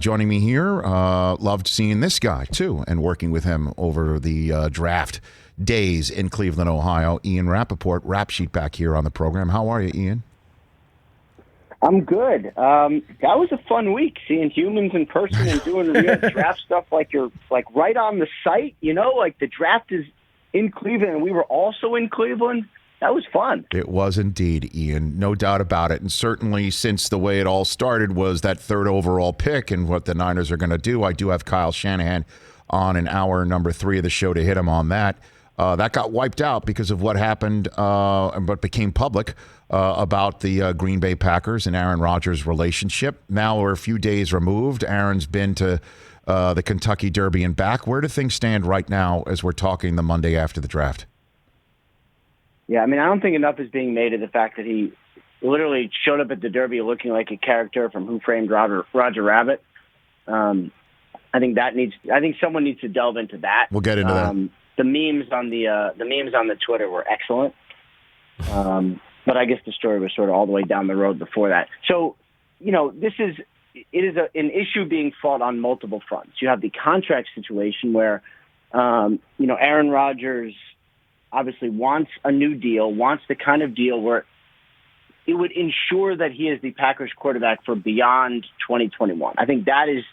Joining me here, loved seeing this guy, too, and working with him over the draft days in Cleveland, Ohio. Ian Rapoport, Rap Sheet, back here on the program. How are you, Ian? I'm good. That was a fun week, seeing humans in person and doing real draft stuff like you're like right on the site, like the draft is in Cleveland and we were also in Cleveland. That was fun. It was indeed, Ian. No doubt about it. And certainly since the way it all started was that third overall pick and what the Niners are going to do, I do have Kyle Shanahan on in hour number 3 of the show to hit him on that. That got wiped out because of what happened and what became public about the Green Bay Packers and Aaron Rodgers' relationship. Now we're a few days removed. Aaron's been to the Kentucky Derby and back. Where do things stand right now as we're talking the Monday after the draft? Yeah, I don't think enough is being made of the fact that he literally showed up at the Derby looking like a character from Who Framed Roger Rabbit. I think someone needs to delve into that. We'll get into that. The memes on the Twitter were excellent, but I guess the story was sort of all the way down the road before that. So, it is an issue being fought on multiple fronts. You have the contract situation where, Aaron Rodgers obviously wants a new deal, wants the kind of deal where it would ensure that he is the Packers quarterback for beyond 2021. I think that is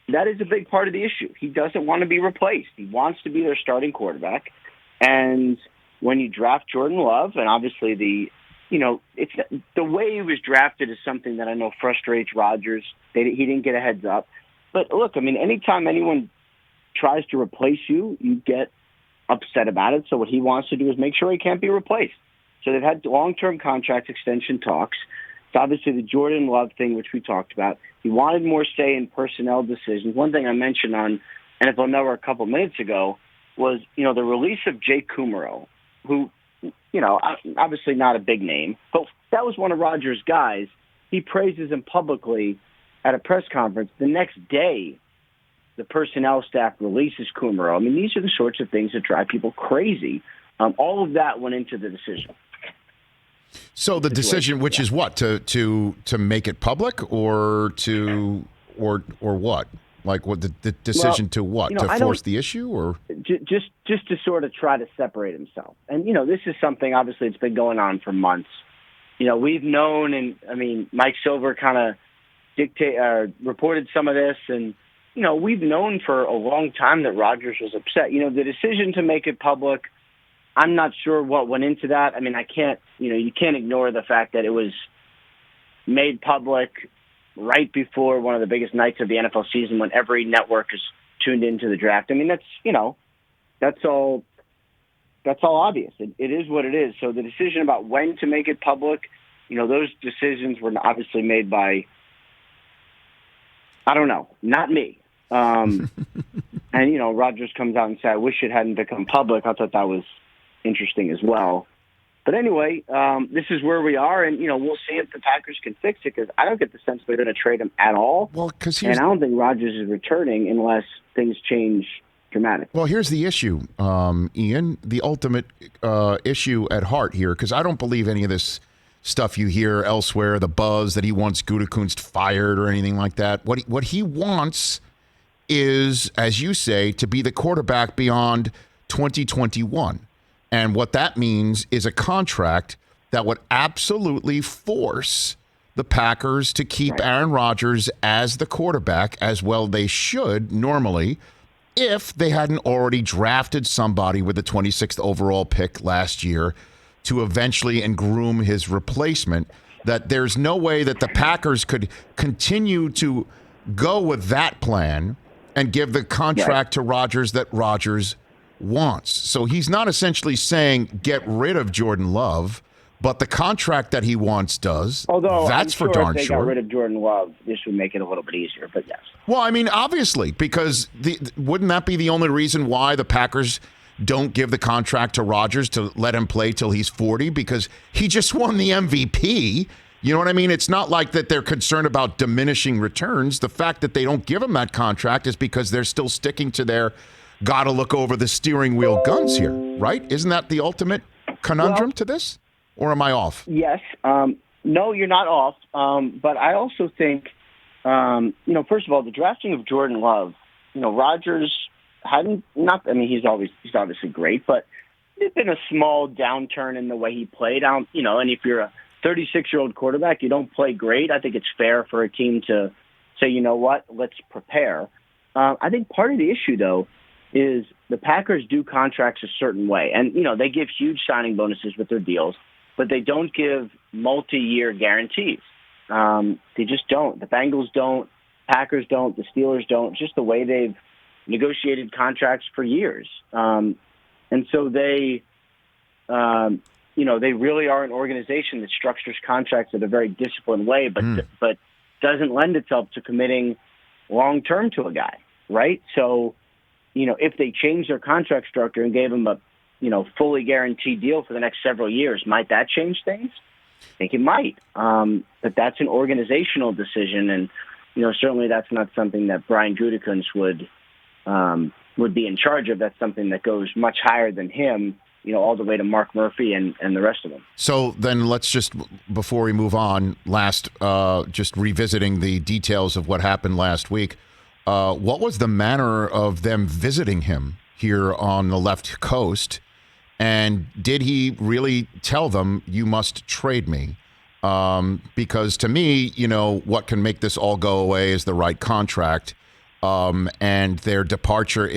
a big part of the issue. He doesn't want to be replaced. He wants to be their starting quarterback. And when you draft Jordan Love, and obviously it's the way he was drafted is something that I know frustrates Rodgers. He didn't get a heads up. But look, anytime anyone tries to replace you, you get upset about it. So what he wants to do is make sure he can't be replaced. So they've had long-term contract extension talks. It's obviously the Jordan Love thing, which we talked about. He wanted more say in personnel decisions. One thing I mentioned on NFL Network a couple minutes ago was, the release of Jake Kummerow, who, obviously not a big name, but that was one of Rodgers' guys. He praises him publicly at a press conference. The next day, the personnel staff releases Kummerow. These are the sorts of things that drive people crazy. All of that went into the decision. So the decision, which is what, to make it public, or what? Like what the decision to what? To force the issue, or just to sort of try to separate himself. And this is something obviously it's been going on for months. We've known, and Mike Silver kind of reported some of this, and we've known for a long time that Rodgers was upset. The decision to make it public, I'm not sure what went into that. I can't, you can't ignore the fact that it was made public right before one of the biggest nights of the NFL season when every network is tuned into the draft. That's all obvious. It is what it is. So the decision about when to make it public, those decisions were obviously made by, I don't know, not me. And, Rodgers comes out and said, I wish it hadn't become public. I thought that was interesting as well. But anyway, this is where we are, and, we'll see if the Packers can fix it, because I don't get the sense they're going to trade him at all. Well, and I don't think Rodgers is returning unless things change dramatically. Well, here's the issue, Ian, the ultimate issue at heart here, because I don't believe any of this stuff you hear elsewhere, the buzz that he wants Gutekunst fired or anything like that. What he wants is, as you say, to be the quarterback beyond 2021. And what that means is a contract that would absolutely force the Packers to keep Aaron Rodgers as the quarterback, as well they should normally, if they hadn't already drafted somebody with the 26th overall pick last year to eventually and groom his replacement. That there's no way that the Packers could continue to go with that plan and give the contract to Rodgers that Rodgers wants. So he's not essentially saying get rid of Jordan Love, but the contract that he wants does. Although that's for darn if they sure. got rid of Jordan Love, this would make it a little bit easier, but yes. Well, obviously, because wouldn't that be the only reason why the Packers don't give the contract to Rodgers to let him play till he's 40? Because he just won the MVP. You know what I mean? It's not like that they're concerned about diminishing returns. The fact that they don't give him that contract is because they're still sticking to their gotta look over the steering wheel guns here, right? Isn't that the ultimate conundrum to this? Or am I off? Yes. No, you're not off. But I also think First of all, the drafting of Jordan Love, Rodgers he's obviously great, but there's been a small downturn in the way he played. And if you're a 36-year-old quarterback, you don't play great. I think it's fair for a team to say, you know what, let's prepare. I think part of the issue, though, is the Packers do contracts a certain way. And, they give huge signing bonuses with their deals, but they don't give multi-year guarantees. They just don't. The Bengals don't. Packers don't. The Steelers don't. Just the way they've negotiated contracts for years. And so they really are an organization that structures contracts in a very disciplined way, but doesn't lend itself to committing long-term to a guy, right? So, if they changed their contract structure and gave him a, fully guaranteed deal for the next several years, might that change things? I think it might. But that's an organizational decision, and, certainly that's not something that Brian Gutekunst would be in charge of. That's something that goes much higher than him, all the way to Mark Murphy and the rest of them. So then let's just, before we move on, just revisiting the details of what happened last week. What was the manner of them visiting him here on the left coast? And did he really tell them, you must trade me? Because to me, what can make this all go away is the right contract and their departure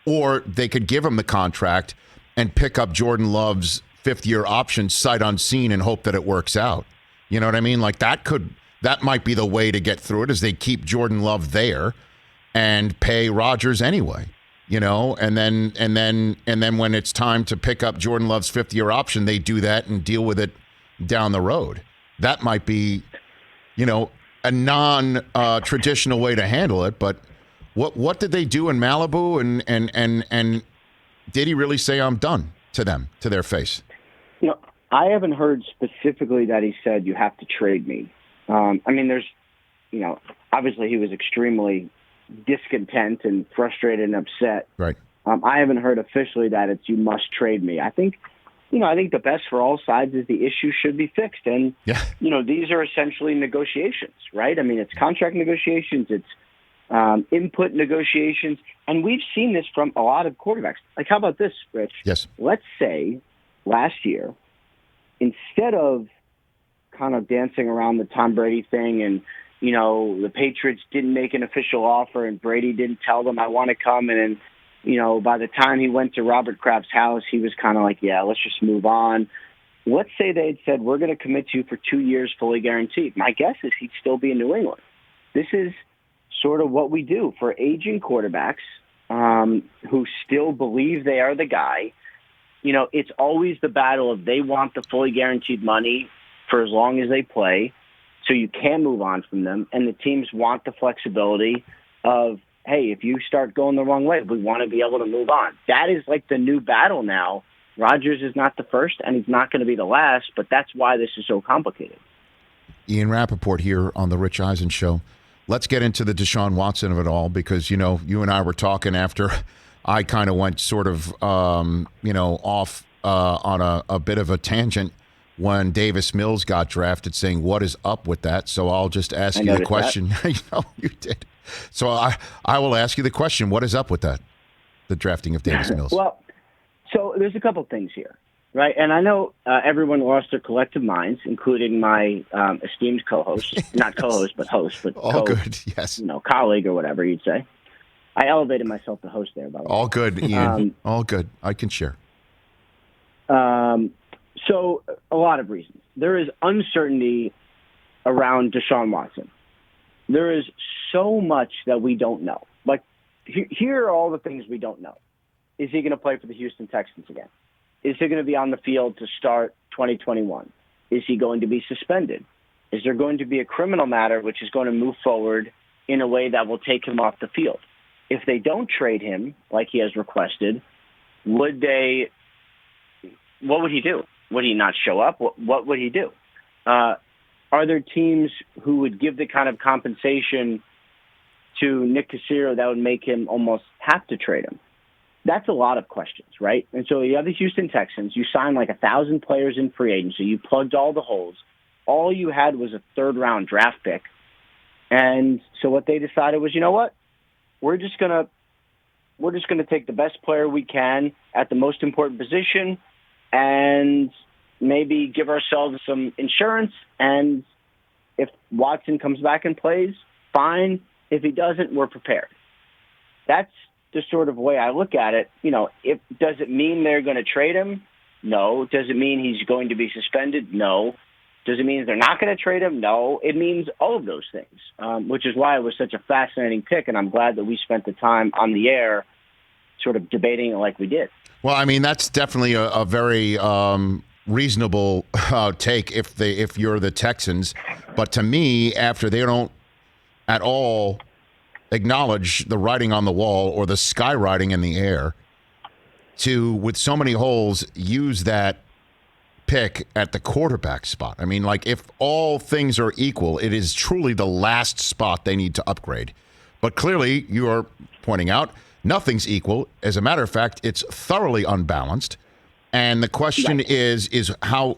or they could give him the contract and pick up Jordan Love's fifth-year option sight unseen and hope that it works out. You know what I mean? Like that might be the way to get through it, is they keep Jordan Love there and pay Rodgers anyway. And then when it's time to pick up Jordan Love's fifth-year option, they do that and deal with it down the road. That might be, a non-traditional way to handle it. But what did they do in Malibu? And did he really say I'm done to them, to their face? I haven't heard specifically that he said you have to trade me. There's, obviously he was extremely discontent and frustrated and upset. Right. I haven't heard officially that it's you must trade me. I think the best for all sides is the issue should be fixed. And, these are essentially negotiations, right? It's contract negotiations. It's input negotiations. And we've seen this from a lot of quarterbacks. Like, how about this, Rich? Yes. Let's say last year, instead of kind of dancing around the Tom Brady thing and, the Patriots didn't make an official offer and Brady didn't tell them I want to come. And then, by the time he went to Robert Kraft's house, he was kind of like, yeah, let's just move on. Let's say they had said, we're going to commit to you for 2 years fully guaranteed. My guess is he'd still be in New England. This is sort of what we do for aging quarterbacks who still believe they are the guy. It's always the battle of they want the fully guaranteed money for as long as they play, so you can move on from them. And the teams want the flexibility of, hey, if you start going the wrong way, we want to be able to move on. That is like the new battle now. Rodgers is not the first, and he's not going to be the last, but that's why this is so complicated. Ian Rapoport here on the Rich Eisen Show. Let's get into the Deshaun Watson of it all, because, you and I were talking after I kind of went sort of, off on a bit of a tangent when Davis Mills got drafted, saying, what is up with that? So I'll just ask you the question. You did. So I will ask you the question. What is up with that, the drafting of Davis Mills? Well, so there's a couple things here, right? And I know everyone lost their collective minds, including my esteemed co-host, not co-host, but host. But all good, yes. Colleague or whatever you'd say. I elevated myself to host there, by the way. All good, Ian. All good. I can share. So a lot of reasons. There is uncertainty around Deshaun Watson. There is so much that we don't know. Like, here are all the things we don't know. Is he going to play for the Houston Texans again? Is he going to be on the field to start 2021? Is he going to be suspended? Is there going to be a criminal matter which is going to move forward in a way that will take him off the field? If they don't trade him like he has requested, what would he do? Would he not show up? What would he do? Are there teams who would give the kind of compensation to Nick Caserio that would make him almost have to trade him? That's a lot of questions, right? And so you have the Houston Texans. You signed like 1,000 players in free agency. You plugged all the holes. All you had was a third-round draft pick. And so what they decided was, you know what? We're just gonna take the best player we can at the most important position, and maybe give ourselves some insurance. And if Watson comes back and plays, fine. If he doesn't, we're prepared. That's the sort of way I look at it. Does it mean they're going to trade him? No. Does it mean he's going to be suspended? No. Does it mean they're not going to trade him? No. It means all of those things, which is why it was such a fascinating pick, and I'm glad that we spent the time on the air sort of debating it like we did. Well, I mean, that's definitely a very reasonable take if you're the Texans. But to me, after they don't at all acknowledge the writing on the wall or the skywriting in the air, to, with so many holes, use that pick at the quarterback spot. I mean, like, if all things are equal, it is truly the last spot they need to upgrade. But clearly, you are pointing out, nothing's equal. As a matter of fact, it's thoroughly unbalanced. And the question is how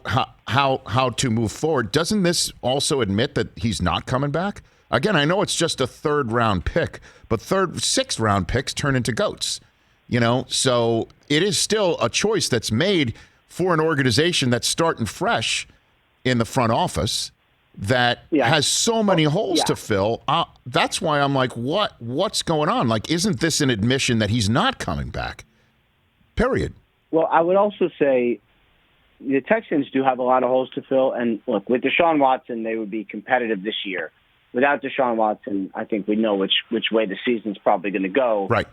to move forward. Doesn't this also admit that he's not coming back? Again, I know it's just a third-round pick, but sixth-round picks turn into goats. So it is still a choice that's made for an organization that's starting fresh in the front office that has so many holes to fill. That's why I'm like, what's going on? Like, isn't this an admission that he's not coming back? Period. Well, I would also say the Texans do have a lot of holes to fill. And look, with Deshaun Watson, they would be competitive this year. Without Deshaun Watson, I think we know which way the season's probably going to go. Right.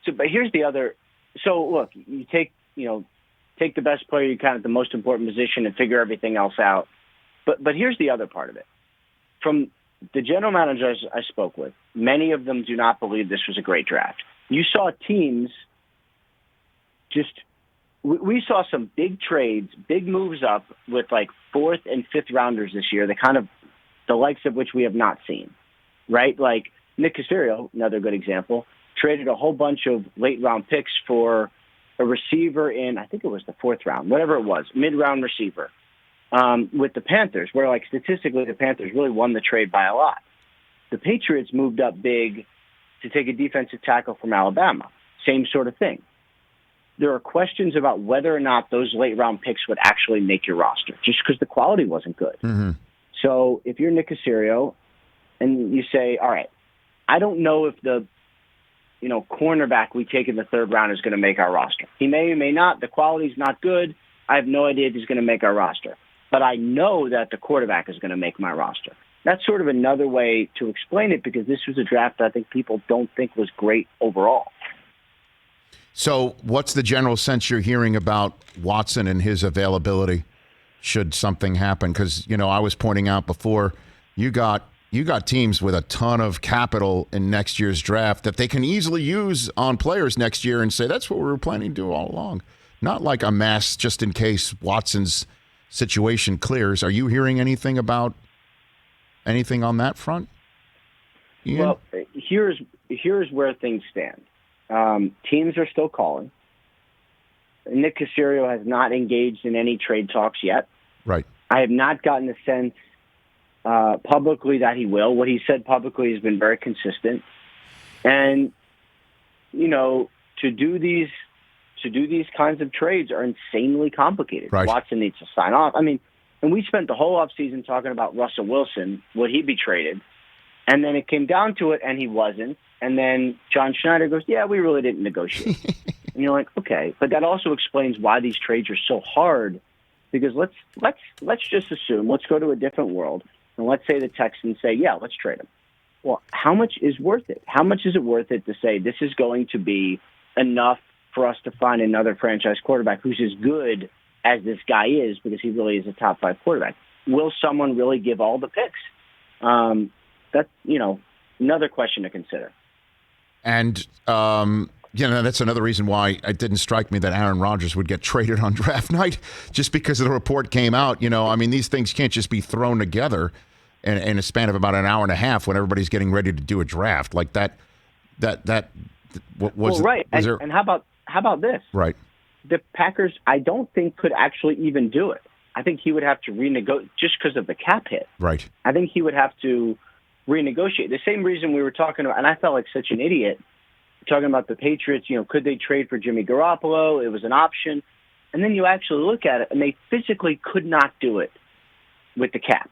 So, but here's the other. So look, you take the best player you can at the most important position and figure everything else out. But here's the other part of it. From the general managers I spoke with, many of them do not believe this was a great draft. You saw teams we saw some big trades, big moves up with like fourth and fifth rounders this year, the likes of which we have not seen, right? Like Nick Caserio, another good example, traded a whole bunch of late round picks for a receiver in, I think it was the fourth round, whatever it was, mid-round receiver, with the Panthers, where like statistically the Panthers really won the trade by a lot. The Patriots moved up big to take a defensive tackle from Alabama. Same sort of thing. There are questions about whether or not those late-round picks would actually make your roster, just because the quality wasn't good. Mm-hmm. So if you're Nick Caserio and you say, all right, I don't know if the cornerback we take in the third round is going to make our roster. He may or may not. The quality's not good. I have no idea if he's going to make our roster. But I know that the quarterback is going to make my roster. That's sort of another way to explain it, because this was a draft that I think people don't think was great overall. So what's the general sense you're hearing about Watson and his availability should something happen? Because, I was pointing out before, you got teams with a ton of capital in next year's draft that they can easily use on players next year and say, that's what we were planning to do all along. Not like a mass just in case Watson's situation clears. Are you hearing anything on that front, Ian? Well, here's where things stand. Teams are still calling. Nick Caserio has not engaged in any trade talks yet. Right. I have not gotten the sense publicly that he will. What he said publicly has been very consistent. And, to do these kinds of trades are insanely complicated. Right. Watson needs to sign off. I mean, and we spent the whole offseason talking about Russell Wilson. Would he be traded? And then it came down to it, and he wasn't. And then John Schneider goes, yeah, we really didn't negotiate. And you're like, okay. But that also explains why these trades are so hard, because let's just assume, let's go to a different world, and let's say the Texans say, yeah, let's trade him. Well, how much is worth it? How much is it worth it to say this is going to be enough for us to find another franchise quarterback who's as good as this guy is, because he really is a top 5 quarterback? Will someone really give all the picks? That's, another question to consider. And, that's another reason why it didn't strike me that Aaron Rodgers would get traded on draft night, just because the report came out. These things can't just be thrown together in a span of about an hour and a half when everybody's getting ready to do a draft like that. Was right. Was and how about this? Right. The Packers, I don't think, could actually even do it. I think he would have to renegotiate just because of the cap hit. Right. I think he would have to renegotiate. The same reason we were talking about, and I felt like such an idiot, talking about the Patriots, could they trade for Jimmy Garoppolo? It was an option. And then you actually look at it, and they physically could not do it with the cap.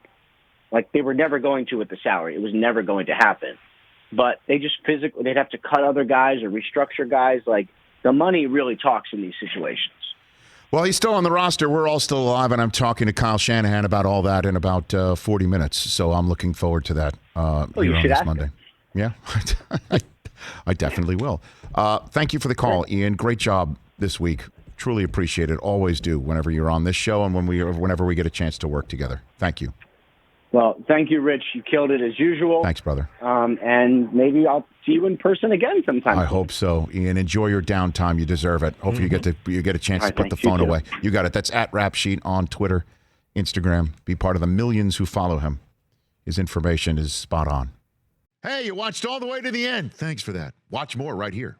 Like, they were never going to with the salary. It was never going to happen. But they just physically, they'd have to cut other guys or restructure guys. Like, the money really talks in these situations. Well, he's still on the roster. We're all still alive, and I'm talking to Kyle Shanahan about all that in about 40 minutes. So I'm looking forward to that here on this Monday. Yeah, I definitely will. Thank you for the call, Ian. Great job this week. Truly appreciate it. Always do whenever you're on this show and whenever we get a chance to work together. Thank you. Well, thank you, Rich. You killed it as usual. Thanks, brother. And maybe I'll see you in person again sometime. I hope so, Ian. Enjoy your downtime. You deserve it. Hopefully you get a chance to put the phone away. You got it. That's at Rap Sheet on Twitter, Instagram. Be part of the millions who follow him. His information is spot on. Hey, you watched all the way to the end. Thanks for that. Watch more right here.